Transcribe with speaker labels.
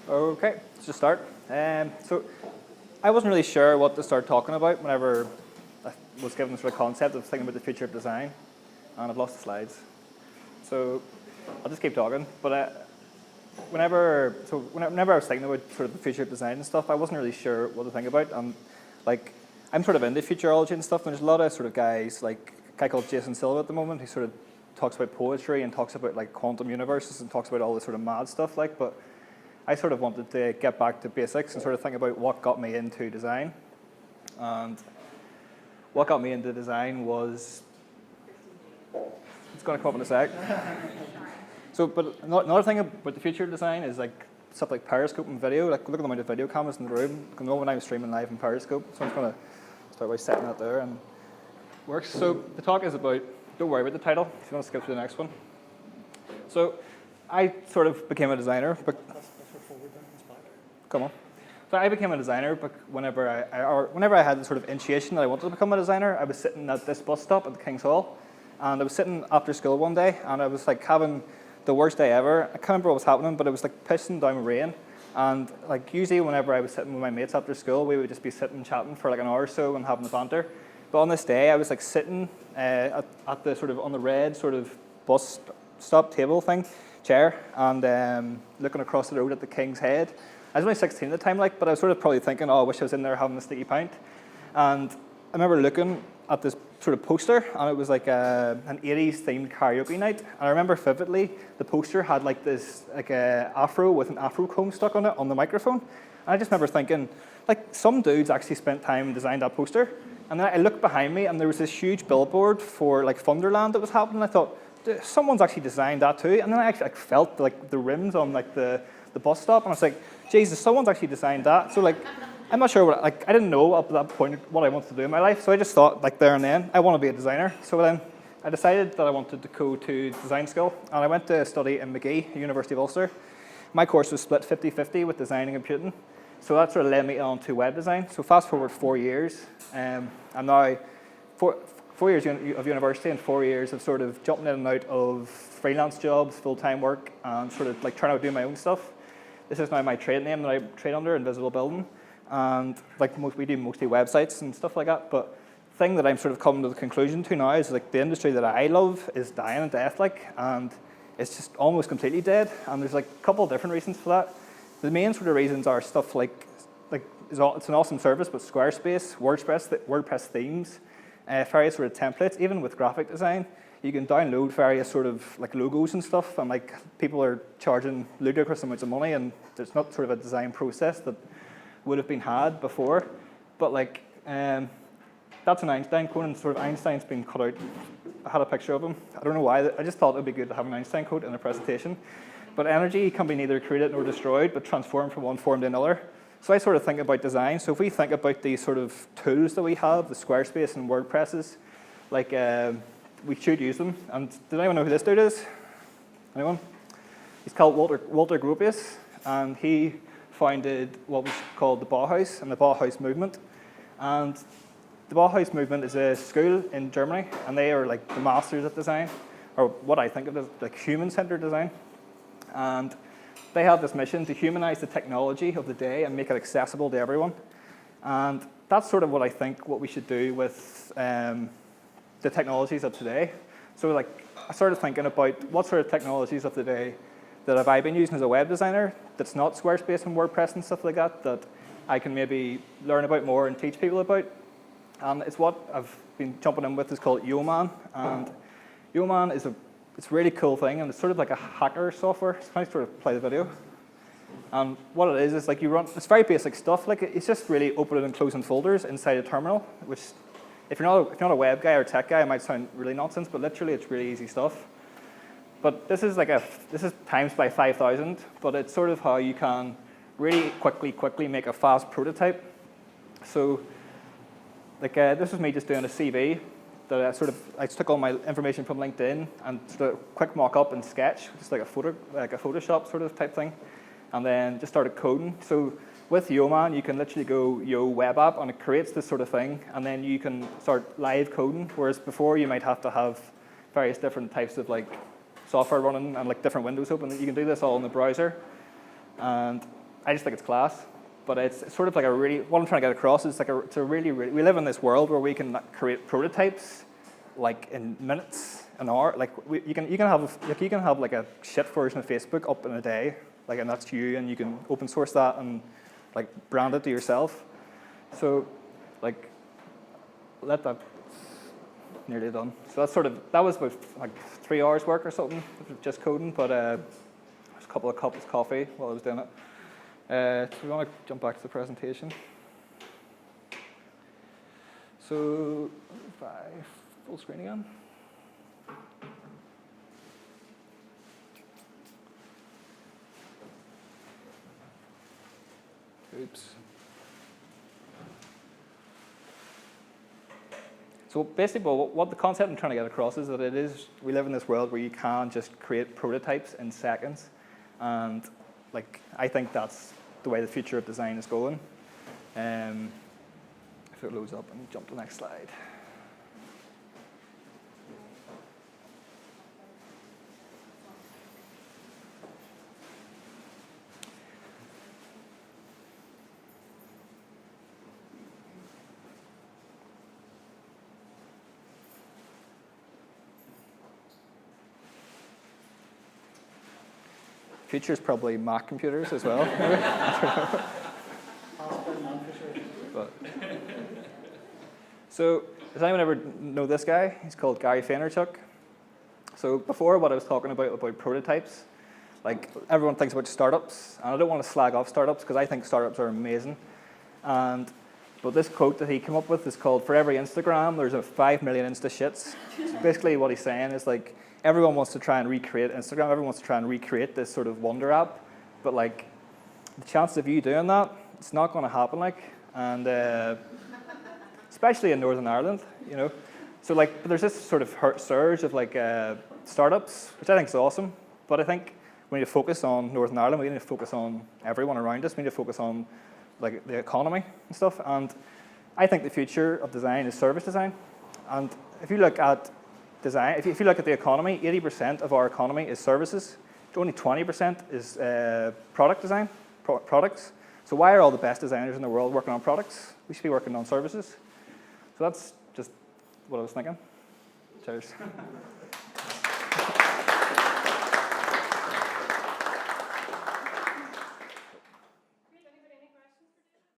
Speaker 1: Okay, let's just start. So I wasn't really sure what to start talking about whenever I was given the sort of concept of thinking about the future of design, and I've lost the slides. So I'll just keep talking. But whenever I was thinking about sort of the future of design and stuff, I wasn't really sure what to think about. And like, I'm sort of into futurology and stuff, and there's a lot of sort of guys, like a guy called Jason Silva at the moment, who sort of talks about poetry and talks about like quantum universes and talks about all this sort of mad stuff. But I sort of wanted to get back to basics and sort of think about what got me into design. And what got me into design was, it's going to come up in a sec. But another thing about the future of design is like stuff like Periscope and video. Like, look at the amount of video cameras in the room. You can know when I'm streaming live in Periscope. So I'm just going to start by setting that there and works. So the talk is about, don't worry about the title, if you want to skip to the next one. So I sort of became a designer, but come on. So I became a designer, but whenever I had the sort of initiation that I wanted to become a designer, I was sitting at this bus stop at the King's Hall, and I was sitting after school one day, and I was like having the worst day ever. I can't remember what was happening, but it was like pissing down with rain, and like usually whenever I was sitting with my mates after school, we would just be sitting chatting for like an hour or so and having a banter. But on this day, I was like sitting at the sort of on the red sort of bus stop table thing, chair, and looking across the road at the King's Head. I was only 16 at the time, but I was sort of probably thinking, oh, I wish I was in there having a sticky pint. And I remember looking at this sort of poster, and it was like an 80s themed karaoke night. And I remember vividly, the poster had like this afro with an afro comb stuck on it on the microphone. And I just remember thinking, like, some dudes actually spent time and designed that poster. And then I looked behind me, and there was this huge billboard for like Thunderland that was happening. I thought, someone's actually designed that too. And then I actually felt like the rims on like the bus stop, and I was like, Jesus, someone's actually designed that. So like, I'm not sure what, like, I didn't know up at that point what I wanted to do in my life. So I just thought, like, there and then, I want to be a designer. So then I decided that I wanted to go to design school, and I went to study in Magee, University of Ulster. My course was split 50-50 with design and computing. So that sort of led me on to web design. So fast forward 4 years, I'm now 4 years of university and 4 years of sort of jumping in and out of freelance jobs, full-time work, and sort of like trying to do my own stuff. This is now my trade name that I trade under, Invisible Building. And like we do mostly websites and stuff like that. But the thing that I'm sort of coming to the conclusion to now is like the industry that I love is dying a death, and it's just almost completely dead. And there's like a couple of different reasons for that. The main sort of reasons are stuff like it's an awesome service, but Squarespace, WordPress themes, various sort of templates, even with graphic design. You can download various sort of like logos and stuff, and like people are charging ludicrous amounts of money, and there's not sort of a design process that would have been had before. But like that's an Einstein quote, and sort of Einstein's been cut out. I had a picture of him. I don't know why. I just thought it would be good to have an Einstein quote in a presentation. But energy can be neither created nor destroyed, but transformed from one form to another. So I sort of think about design. So if we think about these sort of tools that we have, the Squarespace and WordPresses, like we should use them. And does anyone know who this dude is? Anyone? He's called Walter Gropius, and he founded what was called the Bauhaus and the Bauhaus movement. And the Bauhaus movement is a school in Germany, and they are like the masters of design, or what I think of as like human-centered design. And they have this mission to humanize the technology of the day and make it accessible to everyone. And that's sort of what I think what we should do with the technologies of today. So like, I started thinking about what sort of technologies of the day that have I been using as a web designer that's not Squarespace and WordPress and stuff like that I can maybe learn about more and teach people about. And it's what I've been jumping in with is called Yeoman. And Yeoman is it's a really cool thing, and it's sort of like a hacker software. So can I sort of play the video? And what it is like you run, it's very basic stuff. Like it's just really opening and closing folders inside a terminal, which if you're not a web guy or tech guy, it might sound really nonsense, but literally it's really easy stuff. But this is times by 5,000, but it's sort of how you can really quickly make a fast prototype. So like this is me just doing a CV that I took all my information from LinkedIn and sort of quick mock-up in Sketch, just like a Photoshop sort of type thing, and then just started coding. So with Yeoman, you can literally go Yo web app, and it creates this sort of thing, and then you can start live coding, whereas before you might have to have various different types of like software running and like different windows open. You can do this all in the browser. and I just think it's class. But it's sort of like a really, what I'm trying to get across is like it's a really, we live in this world where we can create prototypes like in minutes, an hour. Like you can have like a shit version of Facebook up in a day, like, and that's you, and you can open source that and like brand it to yourself. So like let that nearly done. So that was about like 3 hours work or something, just coding. But there's a couple of cups of coffee while I was doing it. So we want to jump back to the presentation. So if I full screen again. Oops. So basically, what the concept I'm trying to get across is that we live in this world where you can just create prototypes in seconds, and like I think that's the way the future of design is going. If it loads up and jump to the next slide. Future is probably Mac computers as well. But, so does anyone ever know this guy? He's called Gary Vaynerchuk. So before, what I was talking about prototypes, like everyone thinks about startups, and I don't want to slag off startups because I think startups are amazing. But this quote that he came up with is called, "For every Instagram, there's a 5 million Insta shits." So basically what he's saying is like, everyone wants to try and recreate Instagram, everyone wants to try and recreate this sort of wonder app, but like, the chances of you doing that, it's not going to happen, like, and especially in Northern Ireland, you know. So like, there's this sort of surge of like startups, which I think is awesome, but I think we need to focus on Northern Ireland, we need to focus on everyone around us, we need to focus on like the economy and stuff, and I think the future of design is service design, and if you look at design, if you look at the economy, 80% of our economy is services. Only 20% is product design, products. So why are all the best designers in the world working on products? We should be working on services. So that's just what I was thinking. Cheers.